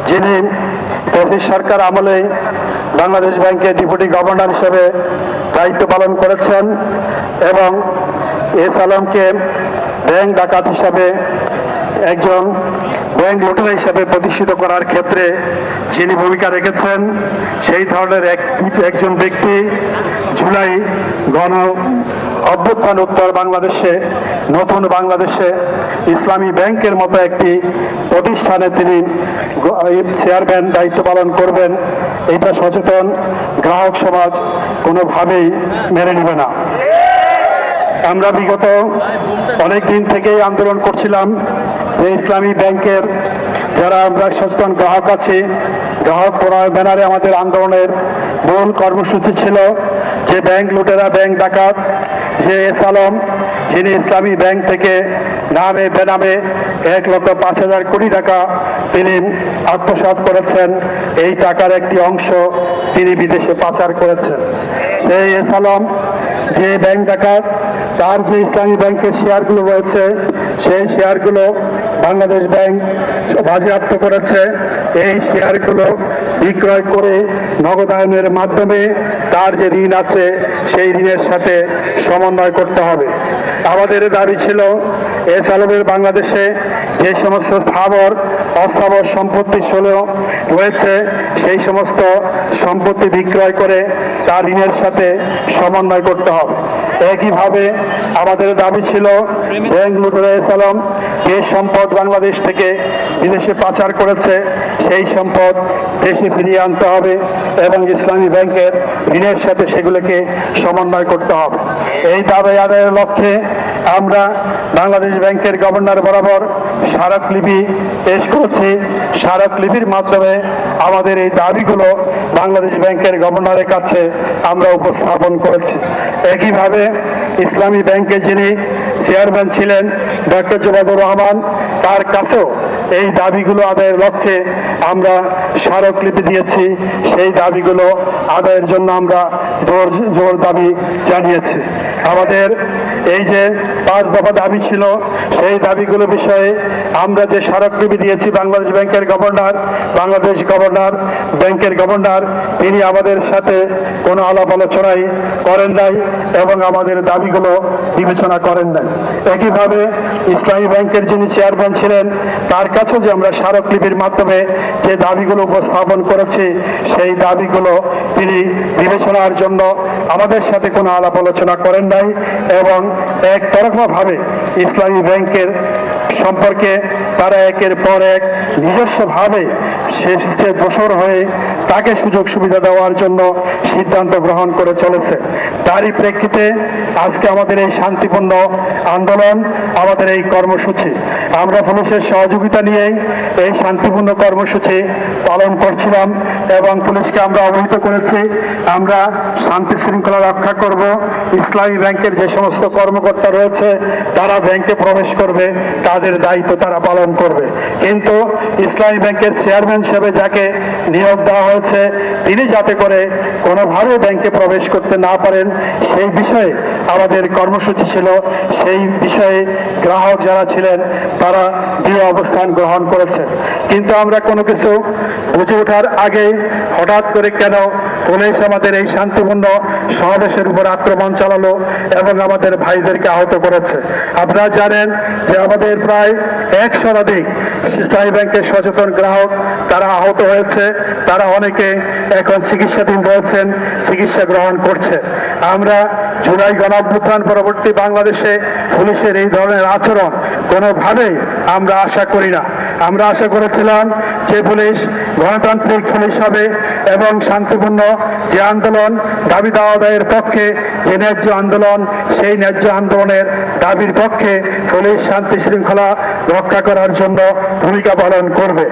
যিনি পঁচিশ সরকার আমলে বাংলাদেশ ব্যাংকের ডেপুটি গভর্নর হিসেবে দায়িত্ব পালন করেছেন এবং এস আলমকে ব্যাংক ডাকাত হিসাবে একজন ব্যাংক লুটেরা হিসাবে প্রতিষ্ঠিত করার ক্ষেত্রে যিনি ভূমিকা রেখেছেন সেই ধরনের একজন ব্যক্তি জুলাই গণ অভ্যুত্থান উত্তর বাংলাদেশে নতুন বাংলাদেশে ইসলামী ব্যাংকের মতো একটি প্রতিষ্ঠানে তিনি চেয়ারম্যান দায়িত্ব পালন করবেন, এটা সচেতন গ্রাহক সমাজ কোনোভাবেই মেনে নেবে না। আমরা বিগত অনেক দিন থেকেই আন্দোলন করছিলাম যে ইসলামী ব্যাংকের যারা আমরা সচেতন গ্রাহক আছি, গ্রাহক প্রণয় ব্যানারে আমাদের আন্দোলনের মূল কর্মসূচি ছিল যে ব্যাংক লুটেরা, ব্যাংক ডাকাত যে এস আলম, যিনি ইসলামী ব্যাংক থেকে নামে বেনামে 1,05,000 কোটি টাকা তিনি আত্মসাৎ করেছেন, এই টাকার একটি অংশ তিনি বিদেশে পাচার করেছেন। সেই এস আলম যে ব্যাংক ডাকাত, তার যে ইসলামী ব্যাংকের শেয়ারগুলো রয়েছে সেই শেয়ারগুলো বাংলাদেশ ব্যাংক বাজেয়াপ্ত করেছে। এই শেয়ারগুলো বিক্রয় করে নগদায়নের মাধ্যমে তার যে ঋণ আছে সেই ঋণের সাথে সমন্বয় করতে হবে। আমাদের দাবি ছিল এস আলমের বাংলাদেশে যে সমস্ত স্থাবর অস্থাবর সম্পত্তি রয়েছে সেই সমস্ত সম্পত্তি বিক্রয় করে তার ঋণের সাথে সমন্বয় করতে হবে। একইভাবে আমাদের দাবি ছিল ব্যাংক লুটেরা এস আলম যে সম্পদ বাংলাদেশ থেকে বিদেশে পাচার করেছে সেই সম্পদ দেশে ফিরিয়ে আনতে হবে এবং ইসলামী ব্যাংকের ঋণের সাথে সেগুলোকে সমন্বয় করতে হবে। এই দাবি আদায়ের লক্ষ্যে আমরা বাংলাদেশ ব্যাংকের গভর্নর বরাবর স্মারকলিপি পেশ করেছি। স্মারকলিপির মাধ্যমে আমাদের এই দাবিগুলো বাংলাদেশ ব্যাংকের গভর্নরের কাছে আমরা উপস্থাপন করেছি। একইভাবে ইসলামী ব্যাংকের যিনি চেয়ারম্যান ছিলেন ডক্টর জুবাইদুর রহমান, তার কাছেও এই দাবিগুলো আদায়ের লক্ষ্যে আমরা স্মারকলিপি দিয়েছি। সেই দাবিগুলো আদায়ের জন্য আমরা জোর দাবি জানিয়েছি। আমাদের এই যে 5 দফা দাবি ছিল সেই দাবিগুলো বিষয়ে আমরা যে স্মারকলিপি দিয়েছি বাংলাদেশ ব্যাংকের গভর্নর, ব্যাংকের গভর্নর তিনি আমাদের সাথে কোনো আলাপ আলোচনাই করেন নাই এবং আমাদের দাবিগুলো বিবেচনা করেন নাই। একইভাবে ইসলামী ব্যাংকের যিনি চেয়ারম্যান ছিলেন তার কাছেও যে আমরা স্মারকলিপির মাধ্যমে যে দাবিগুলো উপস্থাপন করেছি সেই দাবিগুলো তিনি বিবেচনার জন্য আমাদের সাথে কোনো আলাপ আলোচনা করেন নাই এবং একতরফাভাবে ইসলামী ব্যাংকের সম্পর্কে তারা একের পর এক নিজস্বভাবে শেষে দোষর হয়ে তাকে সুযোগ সুবিধা দেওয়ার জন্য সিদ্ধান্ত গ্রহণ করে চলেছে। তারই প্রেক্ষিতে আজকে আমাদের এই শান্তিপূর্ণ আন্দোলন, আমাদের এই কর্মসূচি আমরা পুলিশের সহযোগিতা নিয়েই এই শান্তিপূর্ণ কর্মসূচি পালন করছিলাম এবং পুলিশকে আমরা অবহিত করেছি আমরা শান্তি শৃঙ্খলা রক্ষা করব। ইসলামী ব্যাংকের যে সমস্ত কর্মকর্তা রয়েছে তারা ব্যাংকে প্রবেশ করবে, তাদের দায়িত্ব তারা পালন করবে, কিন্তু ইসলামী ব্যাংকের চেয়ারম্যান হিসেবে যাকে নিয়োগ দেওয়া হয়েছে তিনি যাতে করে কোনোভাবে ব্যাংকে প্রবেশ করতে না পারেন সেই বিষয়ে আমাদের কর্মসূচি ছিল। সেই বিষয়ে গ্রাহক যারা ছিলেন তারা দৃঢ় অবস্থান গ্রহণ করেছে, কিন্তু আমরা কোনো কিছু বুঝে ওঠার আগে হঠাৎ করে কেন পুলিশ আমাদের এই শান্তিপূর্ণ সমাবেশের উপর আক্রমণ চালালো এবং আমাদের ভাইদেরকে আহত করেছে। আপনারা জানেন যে আমাদের প্রায় 100 অধিক ইসলামী ব্যাংকের সচেতন গ্রাহক তারা আহত হয়েছে, তারা অনেকে এখন চিকিৎসাধীন রয়েছেন, চিকিৎসা গ্রহণ করছে। আমরা জুলাই গণঅভ্যুত্থান পরবর্তী বাংলাদেশে পুলিশের এই ধরনের আচরণ কোনোভাবেই আমরা আশা করি না। আমরা আশা করেছিলাম যে পুলিশ গণতান্ত্রিক পুলিশ হবে এবং শান্তিপূর্ণ যে আন্দোলন দাবি দাওয়া আদায়ের পক্ষে যে ন্যায্য আন্দোলন সেই ন্যায্য আন্দোলনের দাবির পক্ষে পুলিশ শান্তি শৃঙ্খলা রক্ষা করার জন্য ভূমিকা পালন করবে।